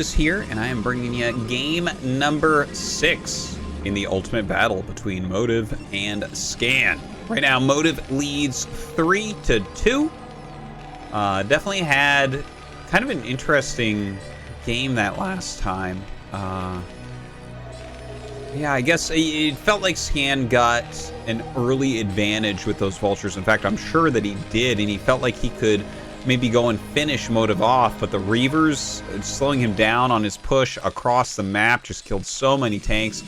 Is here, and I am bringing you game number 6 in the ultimate battle between Motive and Scan. Right now, Motive leads 3-2. Definitely had kind of an interesting game that last time. Yeah, I guess it felt like Scan got an early advantage with those vultures. In fact, I'm sure that he did, and he felt like he could maybe go and finish Motive off, but the Reavers slowing him down on his push across the map just killed so many tanks.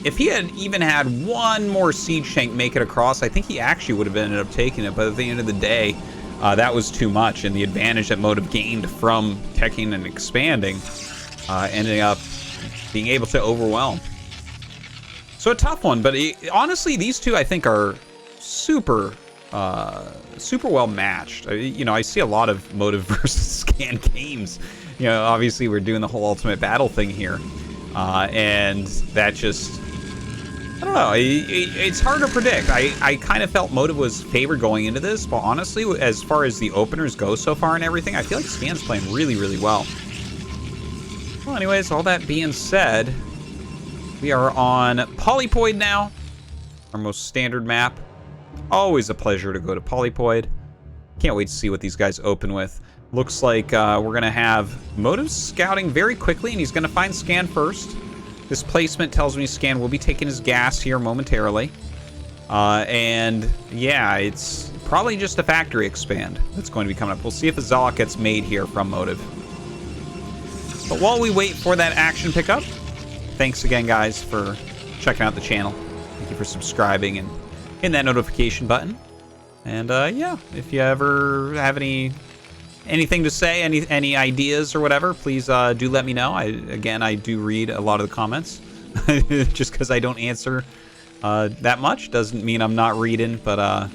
If he had even had one more siege tank make it across, I think he actually would have ended up taking it, but at the end of the day, that was too much, and the advantage that Motive gained from teching and expanding ending up being able to overwhelm. So a tough one, but honestly, these two I think are super well matched. I see a lot of Motive versus Scan games. Obviously we're doing the whole ultimate battle thing here, and that just, I don't know. It's hard to predict. I kind of felt Motive was favored going into this, but honestly, as far as the openers go so far and everything, I feel like Scan's playing really well. Well, anyways, all that being said, we are on Polypoid now, our most standard map. Always a pleasure to go to Polypoid. Can't wait to see what these guys open with. Looks like we're going to have Motive scouting very quickly, and he's going to find Scan first. This placement tells me Scan will be taking his gas here momentarily. And yeah, it's probably just a factory expand that's going to be coming up. We'll see if a Zealot gets made here from Motive. But while we wait for that action pickup, thanks again, guys, for checking out the channel. Thank you for subscribing and hitting that notification button. And yeah, if you ever have anything to say, any ideas or whatever, please do let me know. I do read a lot of the comments. Just because I don't answer that much doesn't mean I'm not reading. But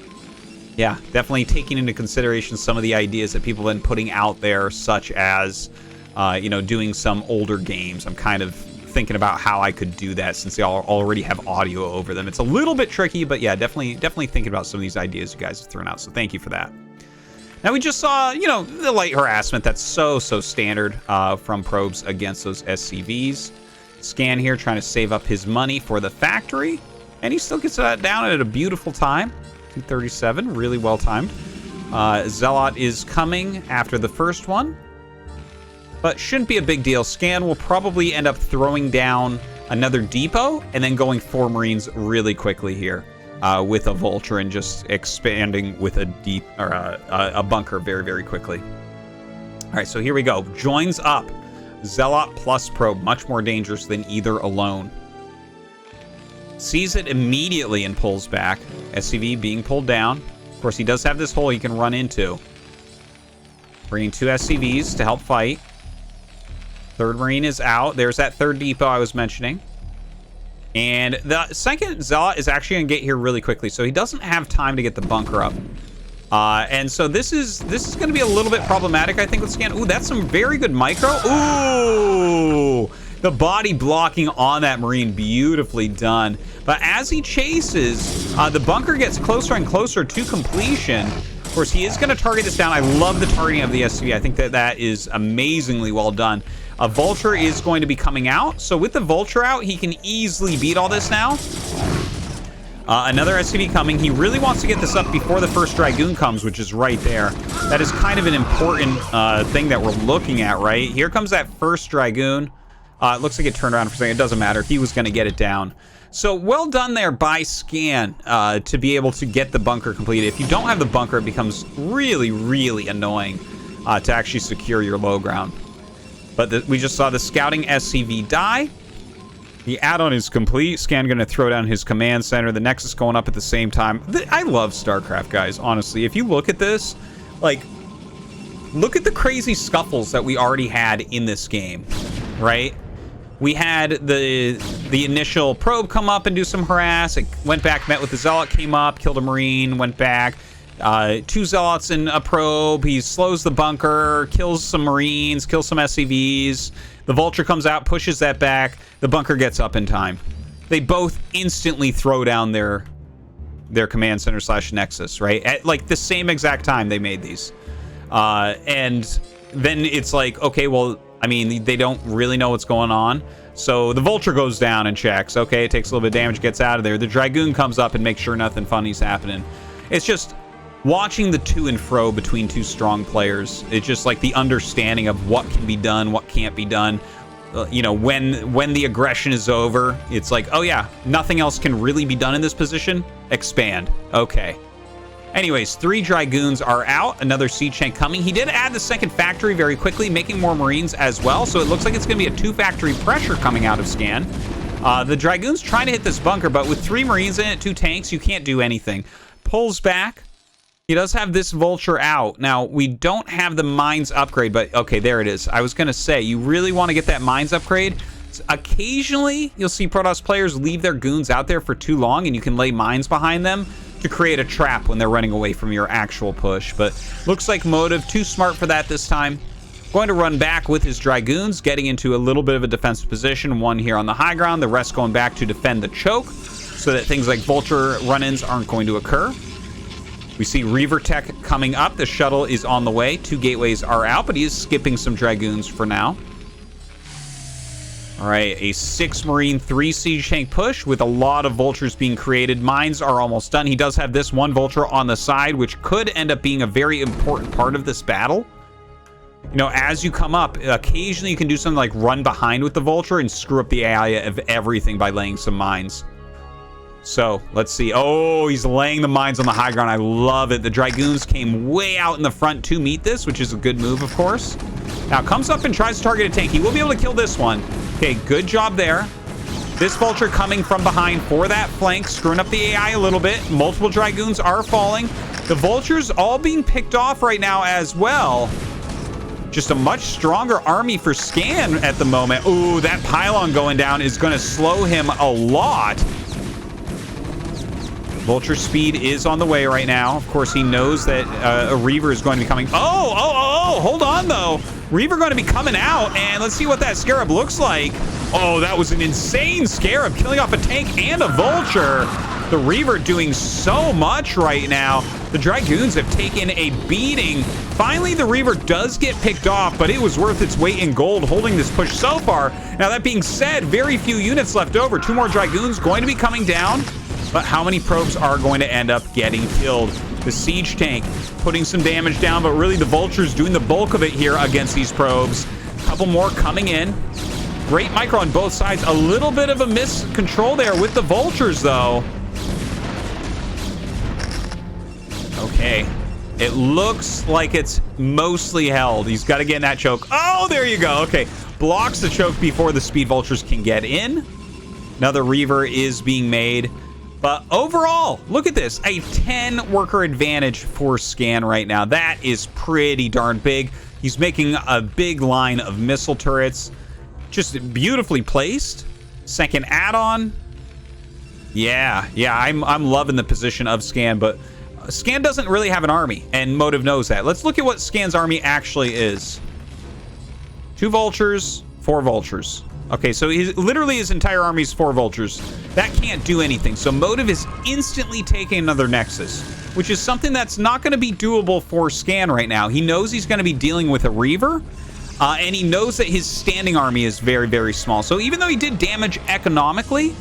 yeah, definitely taking into consideration some of the ideas that people have been putting out there, such as doing some older games. I'm kind of thinking about how I could do that since they already have audio over them. It's a little bit tricky, but yeah, definitely thinking about some of these ideas you guys have thrown out. So thank you for that. Now we just saw, the light harassment that's so standard from probes against those SCVs. Scan here trying to save up his money for the factory, and he still gets that down at a beautiful time. 237, really well timed. Zealot is coming after the first one, but shouldn't be a big deal. Scan will probably end up throwing down another depot and then going 4 Marines really quickly here with a Vulture and just expanding with a bunker very quickly. All right, so here we go. Joins up. Zealot plus probe, much more dangerous than either alone. Sees it immediately and pulls back. SCV being pulled down. Of course, he does have this hole he can run into. Bringing 2 SCVs to help fight. Third Marine is out. There's that third depot I was mentioning. And the second Zealot is actually going to get here really quickly, so he doesn't have time to get the bunker up. And so this is going to be a little bit problematic, I think, with Scan. Ooh, that's some very good micro. Ooh! The body blocking on that Marine, beautifully done. But as he chases, the bunker gets closer and closer to completion. Of course, he is going to target this down. I love the targeting of the SCV. I think that is amazingly well done. A Vulture is going to be coming out. So with the Vulture out, he can easily beat all this now. Another SCV coming. He really wants to get this up before the first Dragoon comes, which is right there. That is kind of an important thing that we're looking at, right? Here comes that first Dragoon. It looks like it turned around for a second. It doesn't matter. He was going to get it down. So well done there by Scan to be able to get the bunker completed. If you don't have the bunker, it becomes really annoying to actually secure your low ground. But we just saw the scouting SCV die. The add-on is complete. Scan going to throw down his command center. The Nexus going up at the same time. I love StarCraft, guys, honestly. If you look at this, look at the crazy scuffles that we already had in this game, right? We had the initial probe come up and do some harass. It went back, met with the Zealot, came up, killed a Marine, went back. 2 Zealots in a probe. He slows the bunker, kills some Marines, kills some SCVs. The Vulture comes out, pushes that back. The bunker gets up in time. They both instantly throw down their command center / Nexus, right? At the same exact time they made these. And then it's like, okay, well, I mean, they don't really know what's going on. So the Vulture goes down and checks. Okay, it takes a little bit of damage, gets out of there. The Dragoon comes up and makes sure nothing funny's happening. It's just watching the to and fro between two strong players. It's just like the understanding of what can be done, what can't be done. You know, when the aggression is over, it's like, oh yeah, nothing else can really be done in this position. Expand. Okay. Anyways, 3 Dragoons are out. Another siege tank coming. He did add the second factory very quickly, making more Marines as well. So it looks like it's going to be a 2-factory pressure coming out of Scan. The Dragoon's trying to hit this bunker, but with 3 Marines in it, 2 tanks, you can't do anything. Pulls back. He does have this Vulture out. Now, we don't have the Mines upgrade, but okay, there it is. I was going to say, you really want to get that Mines upgrade. Occasionally, you'll see Protoss players leave their goons out there for too long, and you can lay mines behind them to create a trap when they're running away from your actual push. But looks like Motive too smart for that this time. Going to run back with his Dragoons, getting into a little bit of a defensive position. 1 here on the high ground, the rest going back to defend the choke, so that things like Vulture run-ins aren't going to occur. We see Reaver Tech coming up. The shuttle is on the way. 2 gateways are out, but he is skipping some Dragoons for now. All right, a 6 Marine, 3 siege tank push with a lot of Vultures being created. Mines are almost done. He does have this 1 Vulture on the side, which could end up being a very important part of this battle. You know, as you come up, occasionally you can do something like run behind with the Vulture and screw up the AI of everything by laying some mines. So, let's see. Oh, he's laying the mines on the high ground. I love it. The Dragoons came way out in the front to meet this, which is a good move, of course. Now, comes up and tries to target a tank. He will be able to kill this one. Okay, good job there. This Vulture coming from behind for that flank, screwing up the AI a little bit. Multiple Dragoons are falling. The Vultures all being picked off right now as well. Just a much stronger army for Scan at the moment. Ooh, that pylon going down is going to slow him a lot. Vulture speed is on the way right now. Of course, he knows that a Reaver is going to be coming. Oh, hold on, though. Reaver going to be coming out, and let's see what that Scarab looks like. Oh, that was an insane Scarab, killing off a tank and a Vulture. The Reaver doing so much right now. The Dragoons have taken a beating. Finally, the Reaver does get picked off, but it was worth its weight in gold holding this push so far. Now, that being said, very few units left over. 2 more Dragoons going to be coming down. But how many probes are going to end up getting killed? The siege tank putting some damage down, but really the Vulture's doing the bulk of it here against these probes. A couple more coming in. Great micro on both sides. A little bit of a miscontrol there with the Vultures, though. Okay. It looks like it's mostly held. He's got to get in that choke. Oh, there you go. Okay. Blocks the choke before the Speed Vultures can get in. Another Reaver is being made. But overall, look at this. A 10 worker advantage for Scan right now. That is pretty darn big. He's making a big line of missile turrets. Just beautifully placed. Second add-on. Yeah, I'm loving the position of Scan, but Scan doesn't really have an army, and Motive knows that. Let's look at what Scan's army actually is. 2 Vultures, 4 Vultures. Okay, so literally his entire army is 4 Vultures. That can't do anything. So Motive is instantly taking another Nexus, which is something that's not going to be doable for Scan right now. He knows he's going to be dealing with a Reaver, and he knows that his standing army is very, very small. So even though he did damage economically,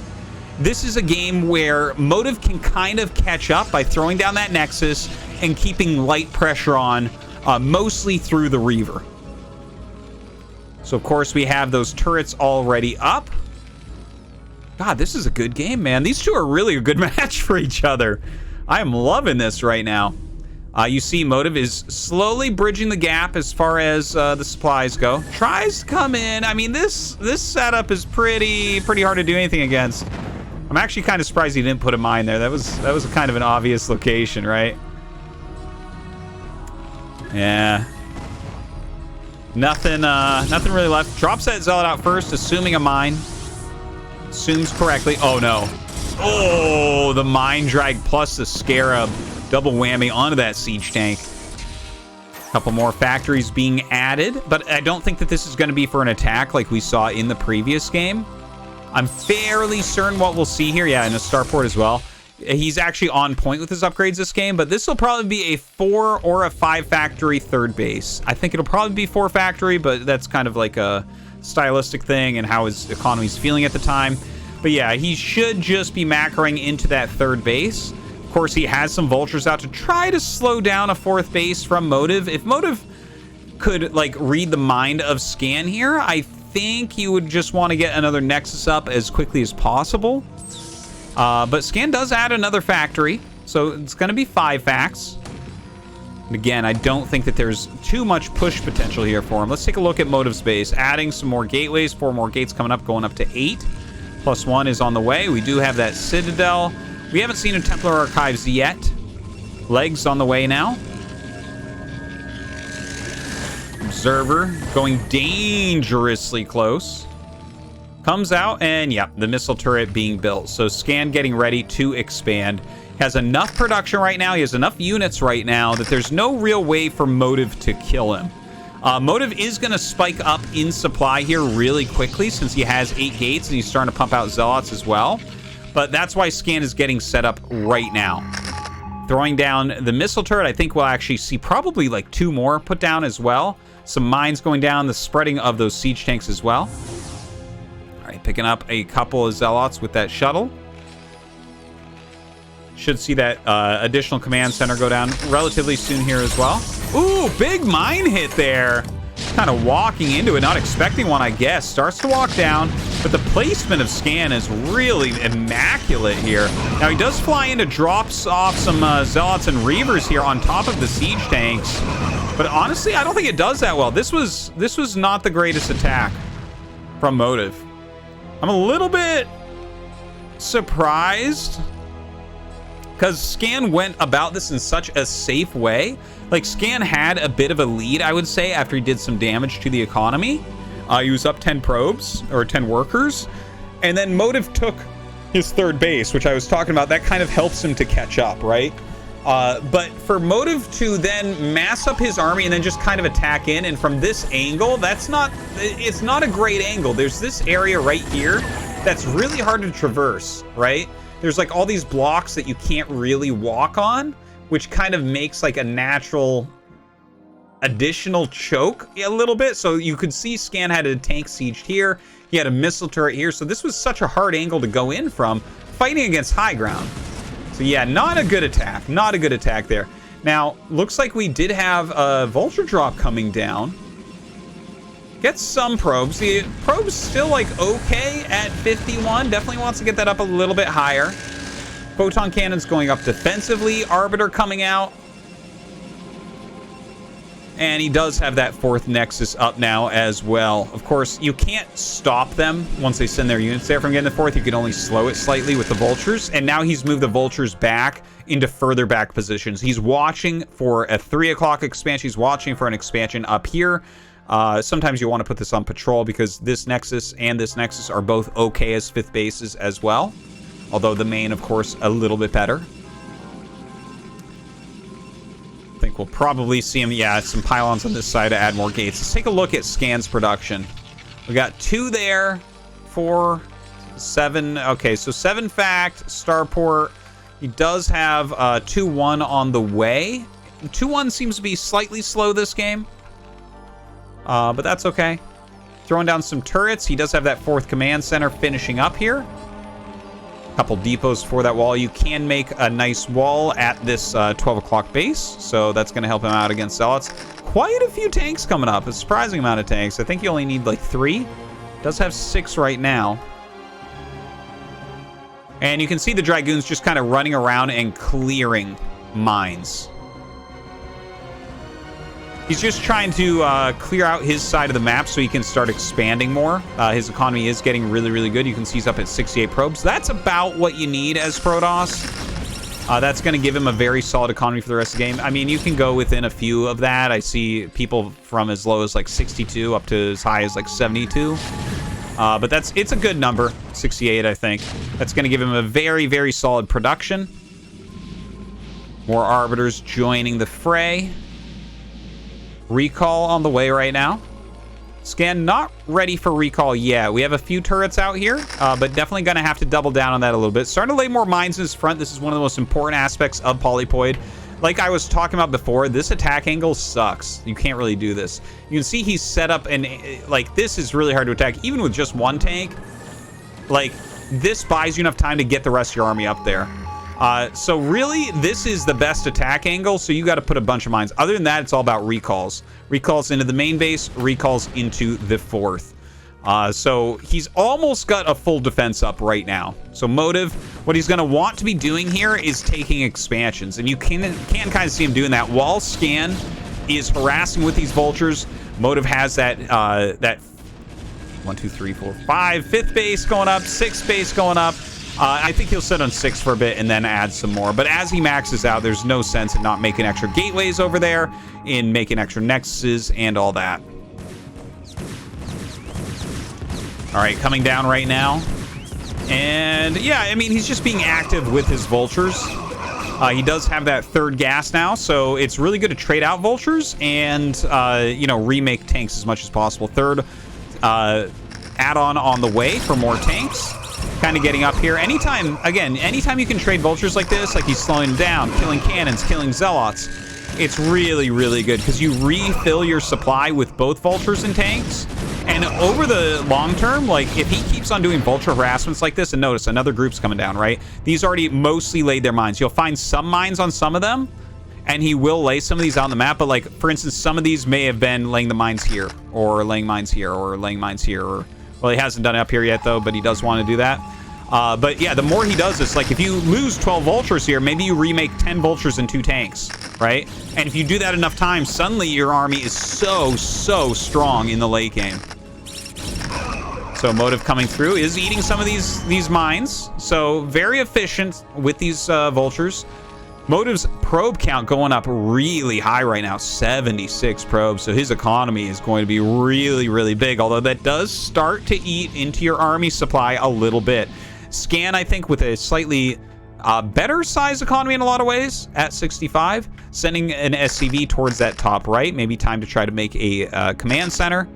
this is a game where Motive can kind of catch up by throwing down that Nexus and keeping light pressure on, mostly through the Reaver. So, of course, we have those turrets already up. God, this is a good game, man. These two are really a good match for each other. I am loving this right now. You see Motive is slowly bridging the gap as far as the supplies go. Tries to come in. I mean, this setup is pretty hard to do anything against. I'm actually kind of surprised he didn't put a mine there. That was kind of an obvious location, right? Yeah. Nothing really left. Drops that Zealot out first, assuming a mine. Assumes correctly. Oh, no. Oh, the mine drag plus the Scarab. Double whammy onto that siege tank. Couple more factories being added, but I don't think that this is going to be for an attack like we saw in the previous game. I'm fairly certain what we'll see here. Yeah, and a starport as well. He's actually on point with his upgrades this game, but this will probably be a 4 or a 5 factory third base. I think it'll probably be 4 factory, but that's kind of like a stylistic thing and how his economy's feeling at the time. But yeah, he should just be macroing into that third base. Of course, he has some vultures out to try to slow down a 4th base from Motive. If Motive could like read the mind of Scan here, I think he would just want to get another Nexus up as quickly as possible. But Scan does add another factory, so it's going to be 5 facts. And again, I don't think that there's too much push potential here for him. Let's take a look at Motive's base. Adding some more gateways, 4 more gates coming up, going up to 8. +1 is on the way. We do have that Citadel. We haven't seen a Templar Archives yet. Legs on the way now. Observer going dangerously close. Comes out, and yeah, the missile turret being built. So Scan getting ready to expand. Has enough production right now. He has enough units right now that there's no real way for Motive to kill him. Motive is going to spike up in supply here really quickly since he has 8 gates and he's starting to pump out Zealots as well. But that's why Scan is getting set up right now. Throwing down the missile turret, I think we'll actually see probably like 2 more put down as well. Some mines going down, the spreading of those siege tanks as well. All right, picking up a couple of Zealots with that shuttle. Should see that additional command center go down relatively soon here as well. Ooh, big mine hit there. Kind of walking into it, not expecting one, I guess. Starts to walk down, but the placement of Scan is really immaculate here. Now, he does fly in to drops off some Zealots and Reavers here on top of the siege tanks. But honestly, I don't think it does that well. This was not the greatest attack from Motive. I'm a little bit surprised because Scan went about this in such a safe way. Like, Scan had a bit of a lead, I would say, after he did some damage to the economy. He was up 10 probes, or 10 workers. And then Motive took his third base, which I was talking about. That kind of helps him to catch up, right? But for Motive to then mass up his army and then just kind of attack in, and from this angle, it's not a great angle. There's this area right here that's really hard to traverse, right? There's like all these blocks that you can't really walk on, which kind of makes like a natural additional choke a little bit. So you could see Scan had a tank sieged here. He had a missile turret here. So this was such a hard angle to go in from, fighting against high ground. So yeah, not a good attack. Not a good attack there. Now, looks like we did have a vulture drop coming down. Gets some probes. The probe's still like okay at 51. Definitely wants to get that up a little bit higher. Photon cannons going up defensively. Arbiter coming out. And he does have that 4th Nexus up now as well. Of course, you can't stop them once they send their units there from getting the 4th. You can only slow it slightly with the Vultures. And now he's moved the Vultures back into further back positions. He's watching for a 3 o'clock expansion. He's watching for an expansion up here. Sometimes you want to put this on patrol because this Nexus and this Nexus are both okay as 5th bases as well. Although the main, of course, a little bit better. I think we'll probably see him, yeah, some pylons on this side to add more gates. Let's take a look at Scan's production. We got 2 there, 4, 7. Okay, so 7 fact, starport. He does have 2-1 on the way. 2-1 seems to be slightly slow this game. But that's okay. Throwing down some turrets. He does have that 4th command center finishing up here. Couple depots for that wall. You can make a nice wall at this 12 o'clock base, so that's going to help him out against Zealots. Quite a few tanks coming up. A surprising amount of tanks. I think you only need like 3. Does have 6 right now. And you can see the Dragoons just kind of running around and clearing mines. He's just trying to clear out his side of the map so he can start expanding more. His economy is getting really, really good. You can see he's up at 68 probes. That's about what you need as Protoss. That's going to give him a very solid economy for the rest of the game. I mean, you can go within a few of that. I see people from as low as like 62 up to as high as like 72. But it's a good number, 68, I think. That's going to give him a very, very solid production. More Arbiters joining the fray. Recall on the way right now. Scan not ready for recall yet. We have a few turrets out here, but definitely going to have to double down on that a little bit. Starting to lay more mines in his front. This is one of the most important aspects of Polypoid. Like I was talking about before, this attack angle sucks. You can't really do this. You can see he's set up, and like this is really hard to attack, even with just one tank. Like this buys you enough time to get the rest of your army up there. So really, this is the best attack angle, so you got to put a bunch of mines. Other than that, it's all about recalls. Recalls into the main base, recalls into the fourth. So he's almost got a full defense up right now. So Motive, what he's going to want to be doing here is taking expansions. And you can kind of see him doing that while Scan is harassing with these vultures. Motive has that, that 1, 2, 3, 4, 5, 5th base going up, 6th base going up. I think he'll sit on 6 for a bit and then add some more. But as he maxes out, there's no sense in not making extra gateways over there, in making extra nexuses and all that. All right, coming down right now. And yeah, I mean, he's just being active with his vultures. He does have that 3rd gas now, so it's really good to trade out vultures and, you know, remake tanks as much as possible. 3rd add-on on the way for more tanks. Kind of getting up here. Anytime you can trade vultures like this, like he's slowing down, killing cannons, killing zealots, it's really, really good because you refill your supply with both vultures and tanks. And over the long term, like if he keeps on doing vulture harassments like this, and notice another group's coming down, right? These already mostly laid their mines. You'll find some mines on some of them, and he will lay some of these out on the map. But like, for instance, some of these may have been laying the mines here, or laying mines here, or laying mines here, or well, he hasn't done it up here yet though, but he does want to do that. But yeah, the more he does this, like if you lose 12 vultures here, maybe you remake 10 vultures and 2 tanks, right? And if you do that enough times, suddenly your army is so strong in the late game. So Motive coming through is eating some of these mines. So very efficient with these vultures. Motive's probe count going up really high right now, 76 probes. So his economy is going to be really, really big, although that does start to eat into your army supply a little bit. Scan, I think, with a slightly better size economy in a lot of ways at 65, sending an SCV towards that top right. Maybe time to try to make a command center.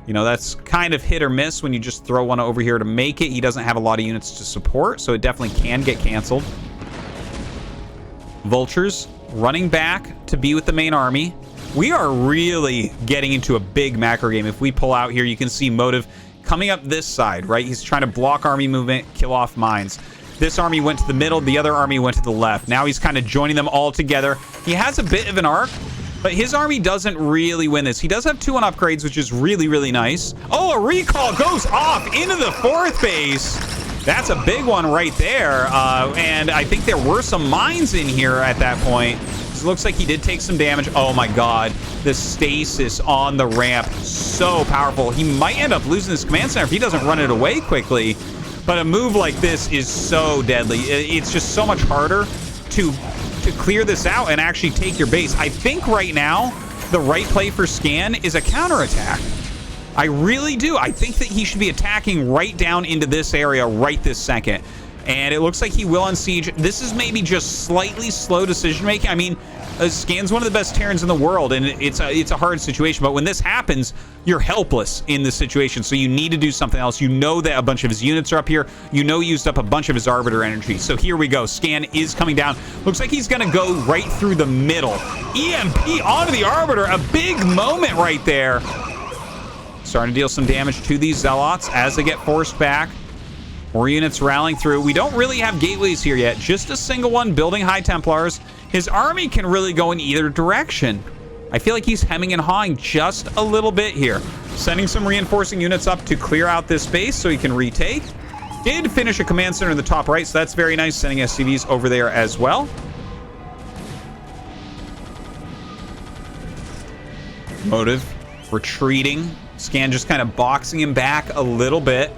You know, that's kind of hit or miss when you just throw one over here to make it. He doesn't have a lot of units to support, so it definitely can get canceled. Vultures running back to be with the main army. We are really getting into a big macro game. If we pull out here, you can see Motive coming up this side, right? He's trying to block army movement, kill off mines. This army went to the middle, the other army went to the left. Now he's kind of joining them all together. He has a bit of an arc, but his army doesn't really win this. He does have 2 on upgrades, which is really, really nice. Oh, a recall goes off into the 4th base. That's a big one right there. And I think there were some mines in here at that point. It looks like he did take some damage. Oh my god. The stasis on the ramp. So powerful. He might end up losing this command center if he doesn't run it away quickly. But a move like this is so deadly. It's just so much harder to clear this out and actually take your base. I think right now, the right play for Scan is a counterattack. I really do. I think that he should be attacking right down into this area right this second. And it looks like he will unsiege. This is maybe just slightly slow decision making. I mean, Scan's one of the best Terrans in the world, and it's a hard situation. But when this happens, you're helpless in this situation. So you need to do something else. You know that a bunch of his units are up here. You know he used up a bunch of his Arbiter energy. So here we go. Scan is coming down. Looks like he's going to go right through the middle. EMP onto the Arbiter. A big moment right there. Starting to deal some damage to these Zealots as they get forced back. More units rallying through. We don't really have gateways here yet. Just a single one building High Templars. His army can really go in either direction. I feel like he's hemming and hawing just a little bit here. Sending some reinforcing units up to clear out this base so he can retake. Did finish a command center in the top right, so that's very nice. Sending SCVs over there as well. Motive retreating. Scan just kind of boxing him back a little bit.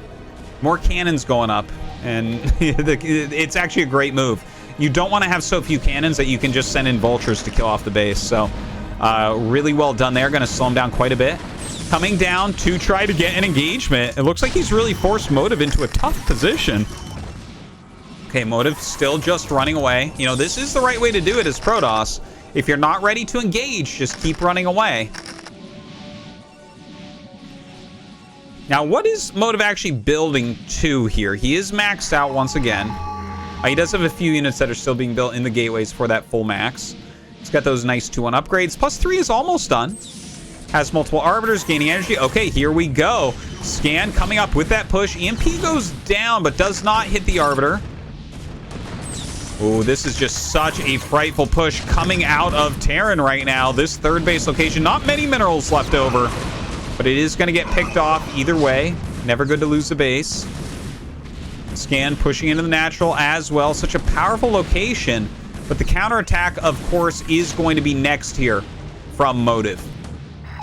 More cannons going up, and it's actually a great move. You don't want to have so few cannons that you can just send in vultures to kill off the base. So really well done there. Going to slow him down quite a bit. Coming down to try to get an engagement. It looks like he's really forced Motive into a tough position. Okay, Motive still just running away. You know, this is the right way to do it as Protoss. If you're not ready to engage, just keep running away. Now, what is Motive actually building to here? He is maxed out once again. He does have a few units that are still being built in the gateways for that full max. He's got those nice 2-1 upgrades. +3 is almost done. Has multiple arbiters gaining energy. Okay, here we go. Scan coming up with that push. EMP goes down, but does not hit the arbiter. Oh, this is just such a frightful push coming out of Terran right now. This third base location, not many minerals left over, but it is going to get picked off either way. Never good to lose the base. Scan pushing into the natural as well. Such a powerful location, but the counterattack, of course, is going to be next here from Motive.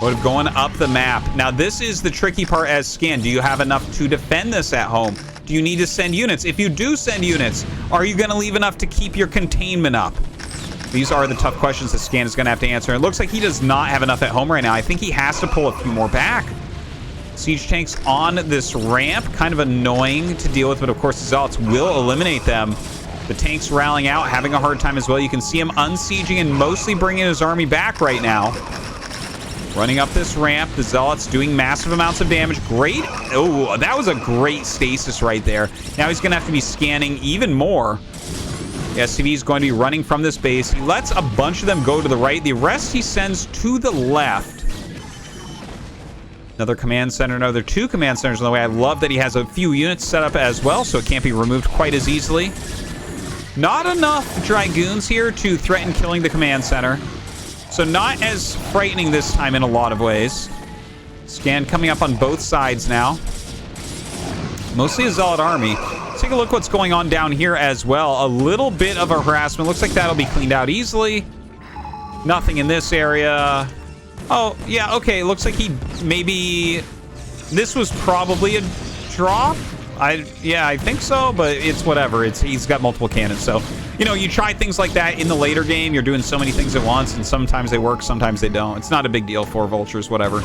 Motive going up the map. Now, this is the tricky part as Scan. Do you have enough to defend this at home? Do you need to send units? If you do send units, are you going to leave enough to keep your containment up? These are the tough questions that Scan is going to have to answer. It looks like he does not have enough at home right now. I think he has to pull a few more back. Siege tanks on this ramp. Kind of annoying to deal with, but of course the Zealots will eliminate them. The tanks rallying out, having a hard time as well. You can see him unsieging and mostly bringing his army back right now. Running up this ramp, the Zealots doing massive amounts of damage. Great. Oh, that was a great stasis right there. Now he's going to have to be scanning even more. The SCV is going to be running from this base. He lets a bunch of them go to the right. The rest he sends to the left. Another command center, another 2 command centers on the way. I love that he has a few units set up as well, so it can't be removed quite as easily. Not enough Dragoons here to threaten killing the command center. So not as frightening this time in a lot of ways. Scan coming up on both sides now. Mostly a Zealot army. Let's take a look what's going on down here as well. A little bit of a harassment. Looks like that'll be cleaned out easily. Nothing in this area. Oh, yeah, okay. Looks like he maybe... This was probably a drop. Yeah, I think so, but it's whatever. He's got multiple cannons, so... You know, you try things like that in the later game. You're doing so many things at once, and sometimes they work, sometimes they don't. It's not a big deal for Vultures, whatever.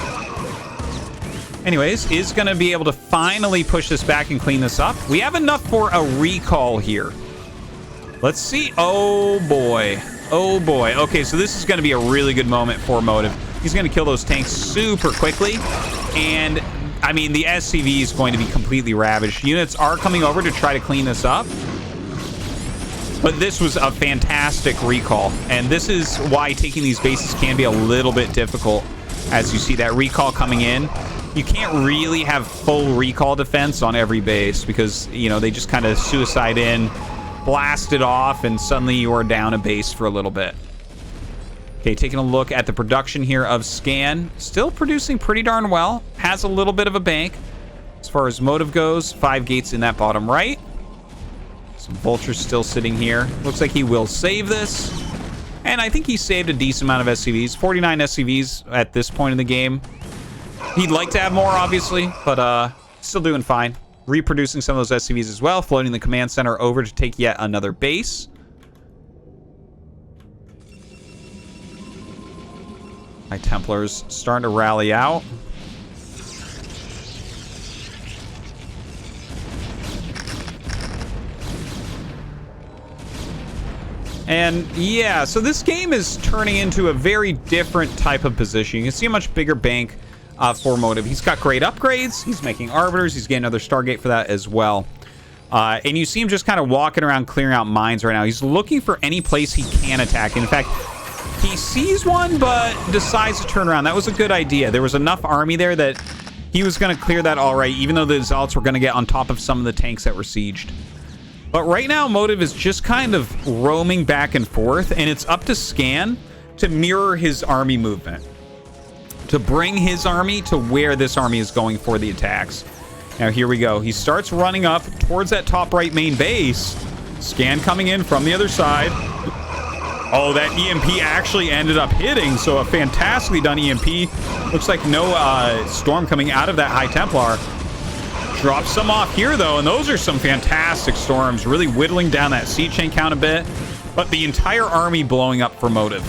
Anyways, is going to be able to finally push this back and clean this up. We have enough for a recall here. Let's see. Oh, boy. Oh, boy. Okay, so this is going to be a really good moment for Motive. He's going to kill those tanks super quickly, and... I mean, the SCV is going to be completely ravaged. Units are coming over to try to clean this up. But this was a fantastic recall. And this is why taking these bases can be a little bit difficult. As you see that recall coming in. You can't really have full recall defense on every base. Because, you know, they just kind of suicide in, blast it off, and suddenly you are down a base for a little bit. Okay, taking a look at the production here of Scan. Still producing pretty darn well. Has a little bit of a bank. As far as Motive goes, 5 gates in that bottom right. Some Vultures still sitting here. Looks like he will save this. And I think he saved a decent amount of SCVs. 49 SCVs at this point in the game. He'd like to have more, obviously, but still doing fine. Reproducing some of those SCVs as well. Floating the command center over to take yet another base. My Templars starting to rally out. And yeah, so this game is turning into a very different type of position. You can see a much bigger bank for Motive. He's got great upgrades. He's making Arbiters. He's getting another Stargate for that as well. And you see him just kind of walking around clearing out mines right now. He's looking for any place he can attack. In fact, he sees one, but decides to turn around. That was a good idea. There was enough army there that he was going to clear that all right, even though the Zealots were going to get on top of some of the tanks that were sieged. But right now, Motive is just kind of roaming back and forth, and it's up to Scan to mirror his army movement. To bring his army to where this army is going for the attacks. Now, here we go. He starts running up towards that top right main base. Scan coming in from the other side. Oh, that EMP actually ended up hitting, so a fantastically done EMP. Looks like no storm coming out of that High Templar. Drops some off here, though, and those are some fantastic storms, really whittling down that siege chain count a bit. But the entire army blowing up for Motive.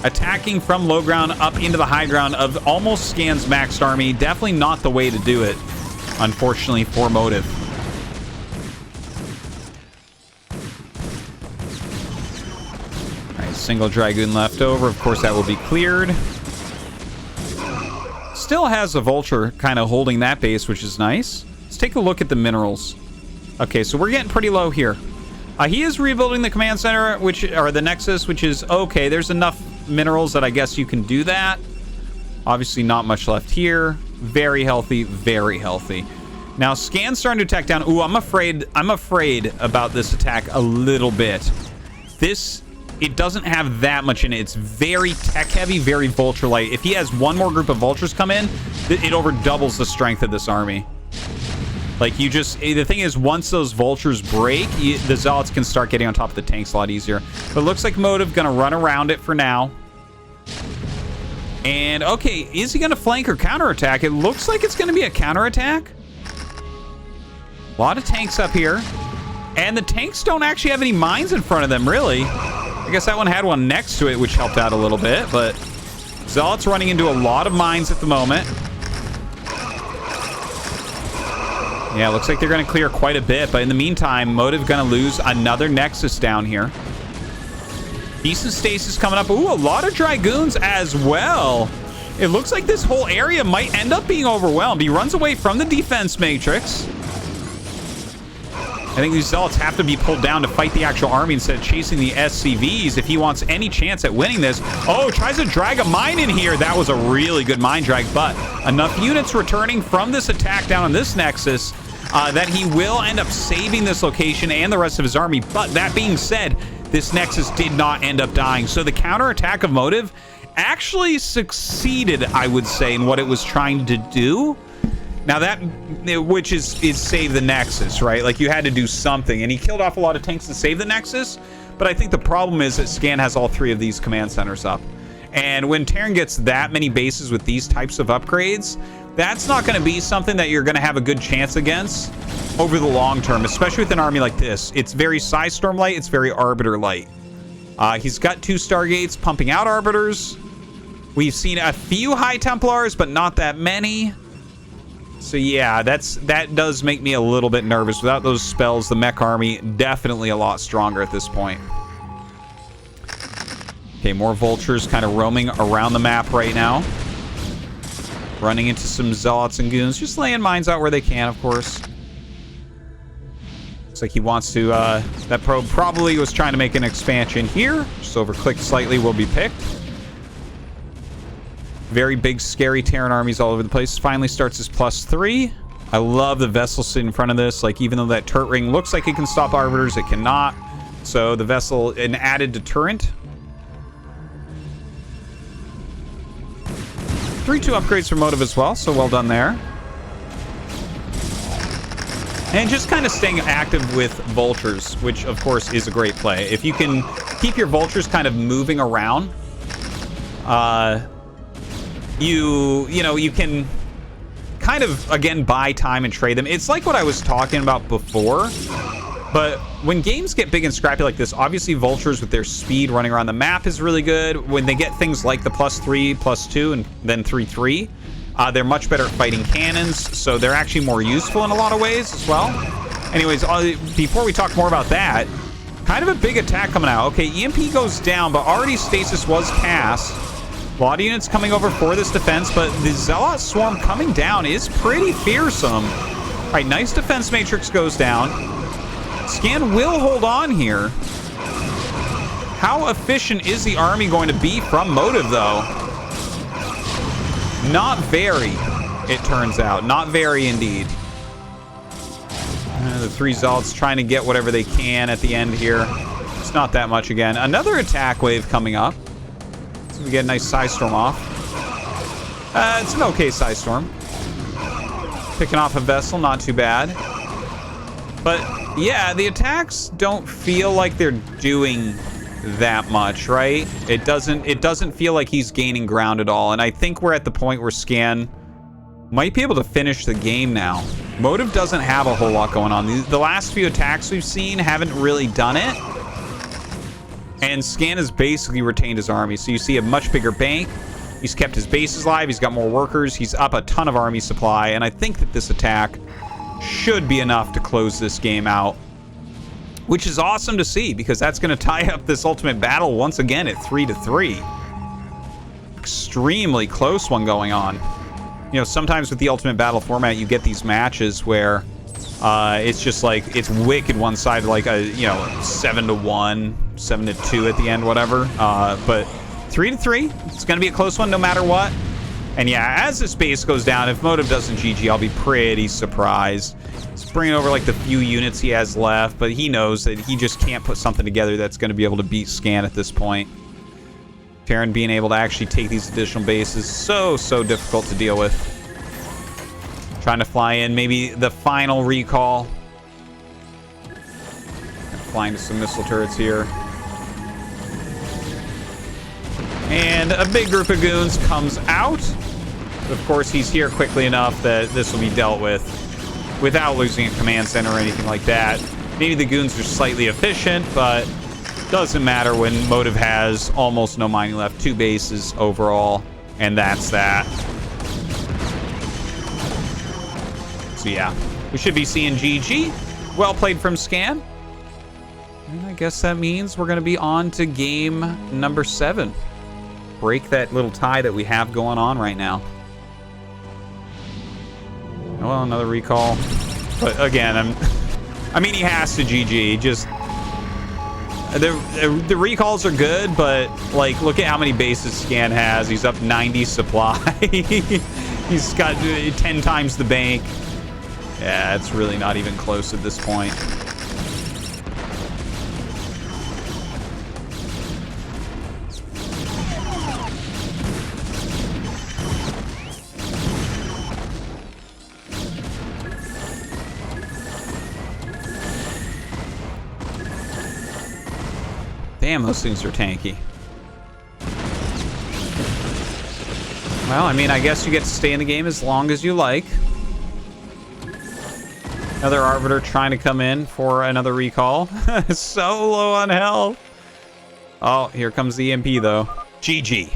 Attacking from low ground up into the high ground of almost Scan's maxed army. Definitely not the way to do it, unfortunately, for Motive. Single Dragoon left over. Of course, that will be cleared. still has a vulture kind of holding that base, which is nice. Let's take a look at the minerals. Okay, so we're getting pretty low here. He is rebuilding the command center, or the Nexus, which is okay. There's enough minerals that I guess you can do that. Obviously not much left here. Very healthy, very healthy. Now, Scan's starting to attack down. Ooh, I'm afraid about this attack a little bit. It doesn't have that much in it. It's very tech heavy, very vulture light. If he has one more group of vultures come in, it over doubles the strength of this army. Like, the thing is, once those vultures break, the zealots can start getting on top of the tanks a lot easier. But it looks like Motive gonna run around it for now. And, okay, is he gonna flank or counterattack? It looks like it's gonna be a counterattack. A lot of tanks up here. And the tanks don't actually have any mines in front of them, really. I guess that one had one next to it, which helped out a little bit. But zealots running into a lot of mines at the moment. Yeah, looks like they're going to clear quite a bit. But in the meantime, Motive going to lose another Nexus down here. Decent stasis coming up. Ooh, a lot of Dragoons as well. It looks like this whole area might end up being overwhelmed. He runs away from the defense matrix. I think these zealots have to be pulled down to fight the actual army instead of chasing the SCVs if he wants any chance at winning this. Oh, tries to drag a mine in here. That was a really good mine drag, but enough units returning from this attack down on this Nexus that he will end up saving this location and the rest of his army. But that being said, this Nexus did not end up dying. So the counterattack of Motive actually succeeded, I would say, in what it was trying to do. Now which is save the Nexus, right? Like, you had to do something, and he killed off a lot of tanks to save the Nexus. But I think the problem is that Scan has all three of these command centers up. And when Terran gets that many bases with these types of upgrades, that's not going to be something that you're going to have a good chance against over the long term, especially with an army like this. It's very Psystorm light, it's very Arbiter light. He's got 2 Stargates pumping out Arbiters. We've seen a few High Templars, but not that many. So yeah, that does make me a little bit nervous. Without those spells, the mech army definitely a lot stronger at this point. Okay, more vultures kind of roaming around the map right now. Running into some zealots and goons, just laying mines out where they can, of course. Looks like he wants to, that probe probably was trying to make an expansion here. Just overclicked slightly, will be picked. Very big, scary Terran armies all over the place. Finally starts his +3. I love the vessel sitting in front of this. Like, even though that turret ring looks like it can stop arbiters, it cannot. So the vessel, an added deterrent. 3-2 upgrades for Motive as well, so well done there. And just kind of staying active with vultures, which of course is a great play. If you can keep your vultures kind of moving around, you can kind of, again, buy time and trade them. It's like what I was talking about before. But when games get big and scrappy like this, obviously vultures with their speed running around the map is really good. When they get things like the +3, +2, and then 3-3, they're much better at fighting cannons, so they're actually more useful in a lot of ways as well. Anyways, before we talk more about that, kind of a big attack coming out. Okay, EMP goes down, but already Stasis was cast. A lot of units coming over for this defense, but the Zealot Swarm coming down is pretty fearsome. All right, nice defense matrix goes down. Scan will hold on here. How efficient is the army going to be from Motive, though? Not very, it turns out. Not very indeed. The 3 Zealots trying to get whatever they can at the end here. It's not that much again. Another attack wave coming up. So we get a nice Psystorm off. It's an okay Psystorm. Picking off a vessel, not too bad. But yeah, the attacks don't feel like they're doing that much, right? It doesn't feel like he's gaining ground at all. And I think we're at the point where Scan might be able to finish the game now. Motive doesn't have a whole lot going on. The last few attacks we've seen haven't really done it. And Scan has basically retained his army. So you see a much bigger bank. He's kept his bases alive. He's got more workers. He's up a ton of army supply. And I think that this attack should be enough to close this game out, which is awesome to see, because that's going to tie up this ultimate battle once again at 3-3. Extremely close one going on. You know, sometimes with the Ultimate Battle format, you get these matches where it's just like, it's wicked one side, like a, you know, 7-1, 7-2 at the end, whatever. But 3-3, it's going to be a close one no matter what. And yeah, as this base goes down, if Motive doesn't GG, I'll be pretty surprised. He's bringing over like the few units he has left, but he knows that he just can't put something together that's going to be able to beat Scan at this point. Terran being able to actually take these additional bases, so difficult to deal with. Trying to fly in, maybe the final recall. Flying to some missile turrets here. And a big group of goons comes out. Of course, he's here quickly enough that this will be dealt with without losing a command center or anything like that. Maybe the goons are slightly efficient, but doesn't matter when Motive has almost no mining left. 2 bases overall, and that's that. So yeah, we should be seeing GG. Well played from Scan. And I guess that means we're going to be on to game number 7. Break that little tie that we have going on right now. Well, another recall. But again, I mean, he has to GG. Just the recalls are good, but like, look at how many bases Scan has. He's up 90 supply. He's got 10 times the bank. Yeah, it's really not even close at this point. Damn, those things are tanky. Well, I mean, I guess you get to stay in the game as long as you like. Another Arbiter trying to come in for another recall. So low on health. Oh, here comes the EMP, though. GG.